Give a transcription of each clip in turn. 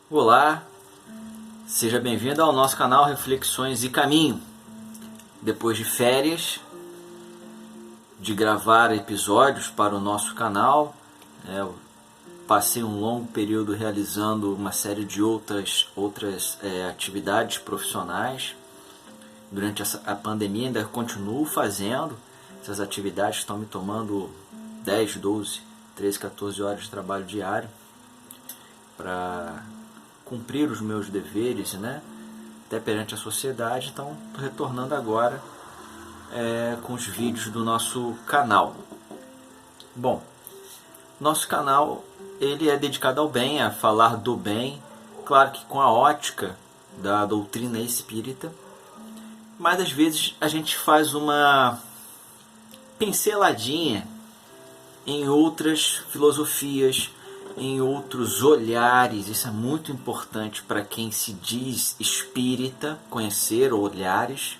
Olá, seja bem-vindo ao nosso canal Reflexões e Caminho. Depois de férias, de gravar episódios para o nosso canal, eu passei um longo período realizando uma série de outras atividades profissionais. Durante a pandemia ainda continuo fazendo essas atividades, estão me tomando 10, 12, 13, 14 horas de trabalho diário para cumprir os meus deveres, né? Até perante a sociedade. Então estou retornando agora com os vídeos do nosso canal. Bom, nosso canal ele é dedicado ao bem, a falar do bem, claro que com a ótica da doutrina espírita, mas às vezes a gente faz uma pinceladinha em outras filosofias, em outros olhares. Isso é muito importante para quem se diz espírita, conhecer olhares,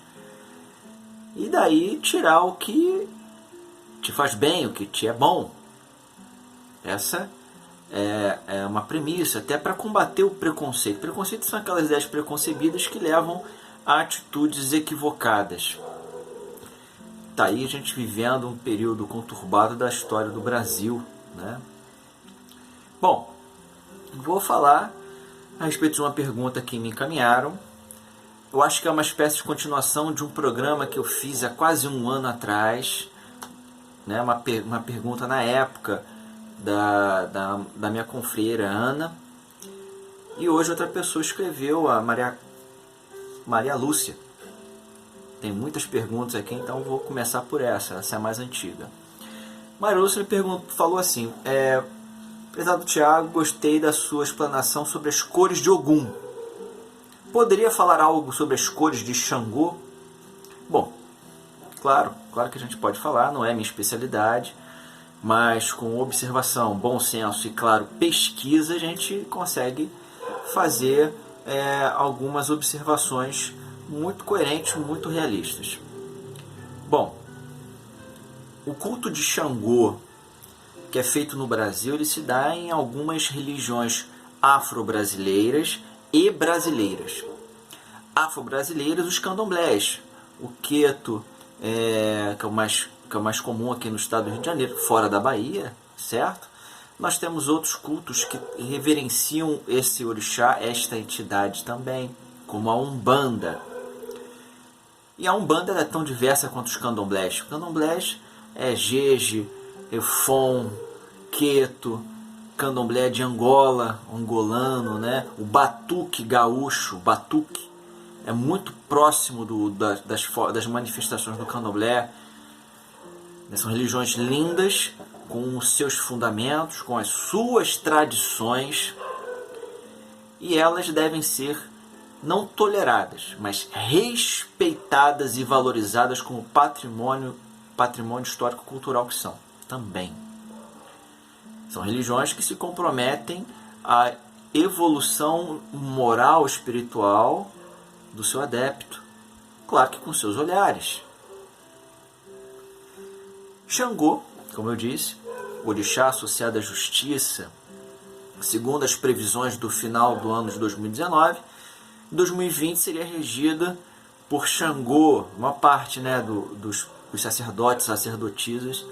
e daí tirar o que te faz bem, o que te é bom. Essa é uma premissa, até para combater o preconceito. Preconceito são aquelas ideias preconcebidas que levam a atitudes equivocadas. Está aí a gente vivendo um período conturbado da história do Brasil, né? Bom, vou falar a respeito de uma pergunta que me encaminharam. Eu acho que é uma espécie de continuação de um programa que eu fiz há quase um ano atrás, né? Uma pergunta na época da minha confreira Ana. E hoje outra pessoa escreveu, a Maria Lúcia. Tem muitas perguntas aqui, então vou começar por essa é a mais antiga. Maria Lúcia falou assim: prezado Tiago, gostei da sua explanação sobre as cores de Ogum. Poderia falar algo sobre as cores de Xangô? Bom, claro que a gente pode falar, não é minha especialidade, mas com observação, bom senso e, claro, pesquisa, a gente consegue fazer algumas observações muito coerentes, muito realistas. Bom, o culto de Xangô, que é feito no Brasil, ele se dá em algumas religiões afro-brasileiras e brasileiras. Afro-brasileiras, os candomblés, o queto, que é o mais comum aqui no estado do Rio de Janeiro, fora da Bahia, certo? Nós temos outros cultos que reverenciam esse orixá, esta entidade também, como a Umbanda. E a Umbanda é tão diversa quanto os candomblés. O candomblés é Jeje, Efon, Queto, candomblé de Angola, angolano, né? O batuque gaúcho, batuque, é muito próximo das manifestações do candomblé. São religiões lindas, com os seus fundamentos, com as suas tradições, e elas devem ser não toleradas, mas respeitadas e valorizadas como patrimônio histórico-cultural que são também. São religiões que se comprometem à evolução moral, espiritual do seu adepto, claro que com seus olhares. Xangô, como eu disse, orixá associado à justiça, segundo as previsões do final do ano de 2019, 2020 seria regida por Xangô, uma parte, né, dos sacerdotes, sacerdotisas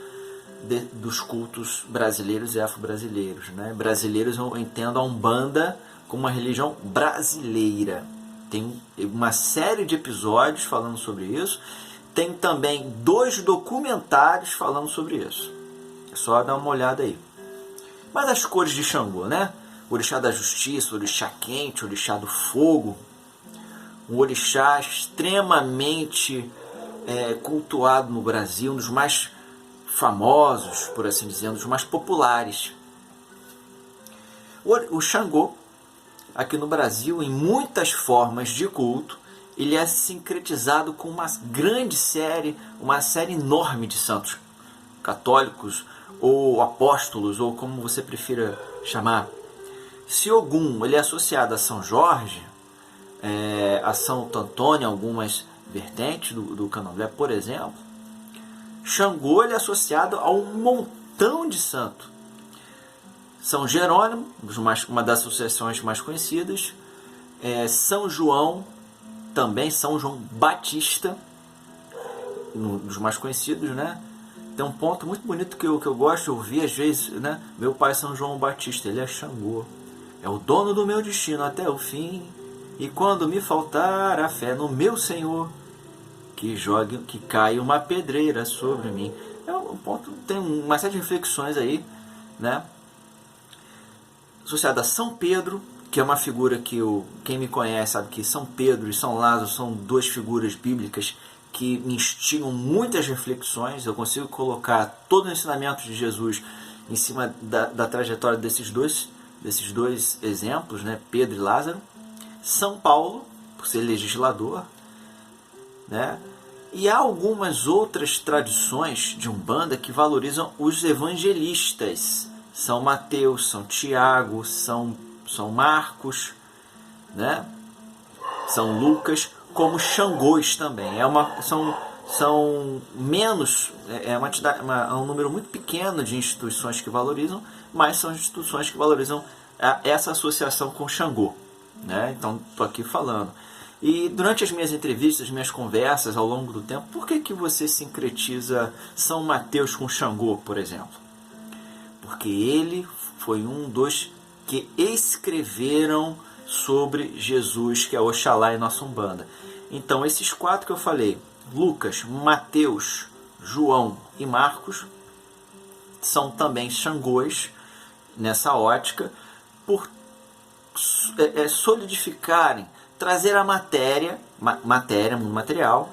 dos cultos brasileiros e afro-brasileiros, né? Brasileiros, eu entendo a Umbanda como uma religião brasileira. Tem uma série de episódios falando sobre isso. Tem também 2 documentários falando sobre isso. É só dar uma olhada aí. Mas as cores de Xangô, né? O orixá da justiça, o orixá quente, o orixá do fogo. Um orixá extremamente cultuado no Brasil, um dos mais famosos, por assim dizer, um dos mais populares. O Xangô, aqui no Brasil, em muitas formas de culto, ele é sincretizado com uma série enorme de santos católicos ou apóstolos, ou como você prefira chamar. Se Ogum ele é associado a São Jorge, a Santo Antônio, algumas vertentes do candomblé, por exemplo, Xangô ele é associado a um montão de santo. São Jerônimo, uma das associações mais conhecidas, São João, também São João Batista, um dos mais conhecidos, né? Tem um ponto muito bonito que eu gosto de ouvir às vezes, né? Meu pai é São João Batista, ele é Xangô. É o dono do meu destino até o fim. E quando me faltar a fé no meu Senhor, que caia uma pedreira sobre mim. É um ponto, tem uma série de reflexões aí, né? Associada a São Pedro, que é uma figura que quem me conhece sabe que São Pedro e São Lázaro são duas figuras bíblicas que me instigam muitas reflexões. Eu consigo colocar todo o ensinamento de Jesus em cima da trajetória desses dois exemplos, né? Pedro e Lázaro. São Paulo, por ser legislador, né? E há algumas outras tradições de Umbanda que valorizam os evangelistas. São Mateus, São Tiago, São Marcos, né? São Lucas, como Xangôs também. São menos, é um número muito pequeno de instituições que valorizam, mas são instituições que valorizam essa associação com Xangô, né? Então, estou aqui falando. E durante as minhas entrevistas, as minhas conversas ao longo do tempo, por que você sincretiza São Mateus com Xangô, por exemplo? Porque ele foi um dos que escreveram sobre Jesus, que é Oxalá e nossa Umbanda. Então, esses quatro que eu falei, Lucas, Mateus, João e Marcos, são também Xangôs, nessa ótica, por solidificarem, trazer a matéria, mundo material,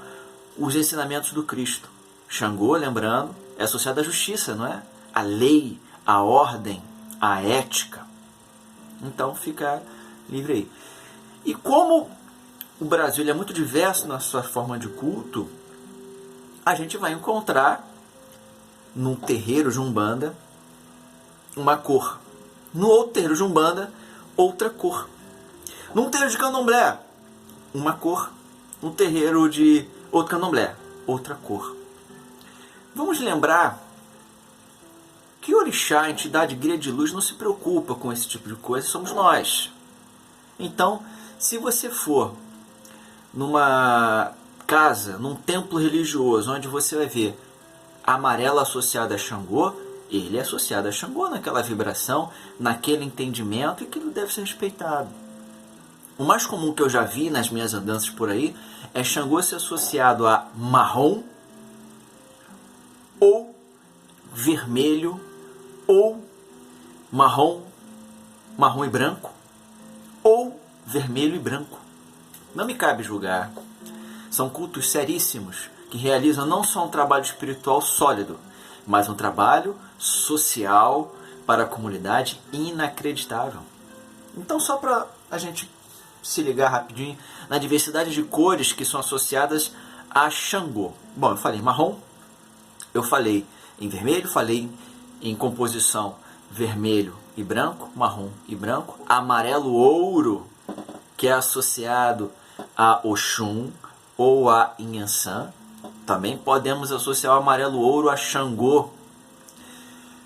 os ensinamentos do Cristo. Xangô, lembrando, é associado à justiça, não é? A lei, a ordem, a ética. Então fica livre aí. E como o Brasil é muito diverso na sua forma de culto, a gente vai encontrar num terreiro de Umbanda uma cor. No outro terreiro de Umbanda, outra cor. Num terreiro de Candomblé, uma cor. Num terreiro de outro Candomblé, outra cor. Vamos lembrar que Orixá, a entidade guia de luz, não se preocupa com esse tipo de coisa, somos nós. Então, se você for numa casa, num templo religioso, onde você vai ver amarelo associado a Xangô, ele é associado a Xangô naquela vibração, naquele entendimento, e aquilo deve ser respeitado. O mais comum que eu já vi nas minhas andanças por aí é Xangô ser associado a marrom ou vermelho ou marrom e branco ou vermelho e branco. Não me cabe julgar. São cultos seríssimos que realizam não só um trabalho espiritual sólido, mas um trabalho social para a comunidade inacreditável. Então, só para a gente se ligar rapidinho na diversidade de cores que são associadas a Xangô. Bom, eu falei marrom, eu falei em vermelho, falei em composição vermelho e branco, marrom e branco, amarelo ouro, que é associado a Oxum ou a Inhansã. Também podemos associar o amarelo ouro a Xangô.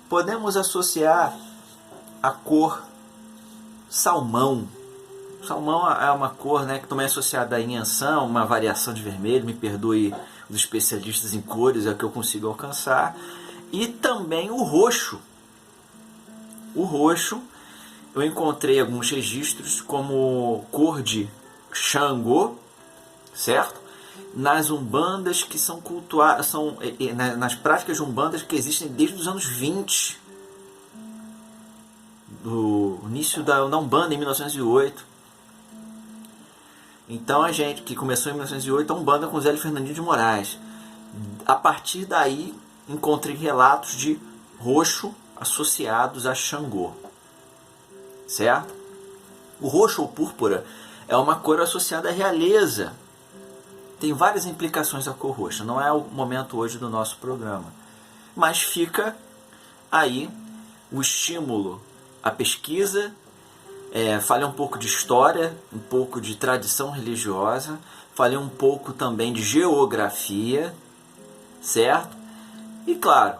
Podemos associar a cor salmão. Salmão é uma cor, né, que também é associada a Inhansã, uma variação de vermelho. Me perdoe os especialistas em cores, é o que eu consigo alcançar. E também o roxo. O roxo, eu encontrei alguns registros como cor de Xangô, certo? Nas umbandas que são cultuadas, nas práticas de umbandas que existem desde os anos 20, do início da Umbanda, em 1908. Então a gente, que começou em 1908, a Umbanda com Zélio Fernandinho de Moraes. A partir daí, encontrei relatos de roxo associados a Xangô, certo? O roxo ou púrpura é uma cor associada à realeza. Tem várias implicações a cor roxa, não é o momento hoje do nosso programa. Mas fica aí o estímulo à pesquisa, falei um pouco de história, um pouco de tradição religiosa, falei um pouco também de geografia, certo? E claro,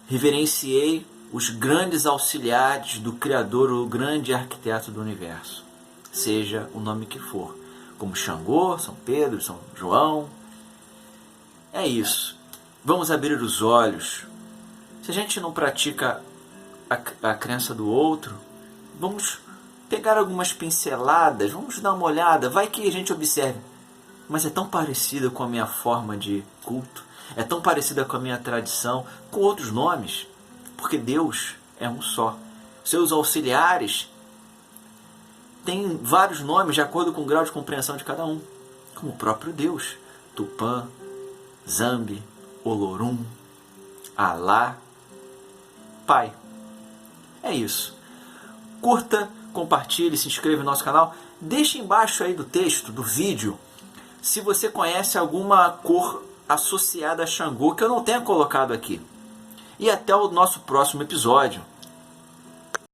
reverenciei os grandes auxiliares do Criador, o grande arquiteto do universo, seja o nome que for, como Xangô, São Pedro, São João. É isso. Vamos abrir os olhos. Se a gente não pratica a crença do outro, vamos pegar algumas pinceladas, vamos dar uma olhada, vai que a gente observe. Mas é tão parecida com a minha forma de culto, é tão parecida com a minha tradição, com outros nomes, porque Deus é um só. Seus auxiliares têm vários nomes de acordo com o grau de compreensão de cada um, como o próprio Deus, Tupã, Zambi, Olorum, Alá, Pai. É isso. Curta, compartilhe, se inscreva no nosso canal. Deixe embaixo aí do texto, do vídeo, se você conhece alguma cor associada a Xangô que eu não tenha colocado aqui. E até o nosso próximo episódio.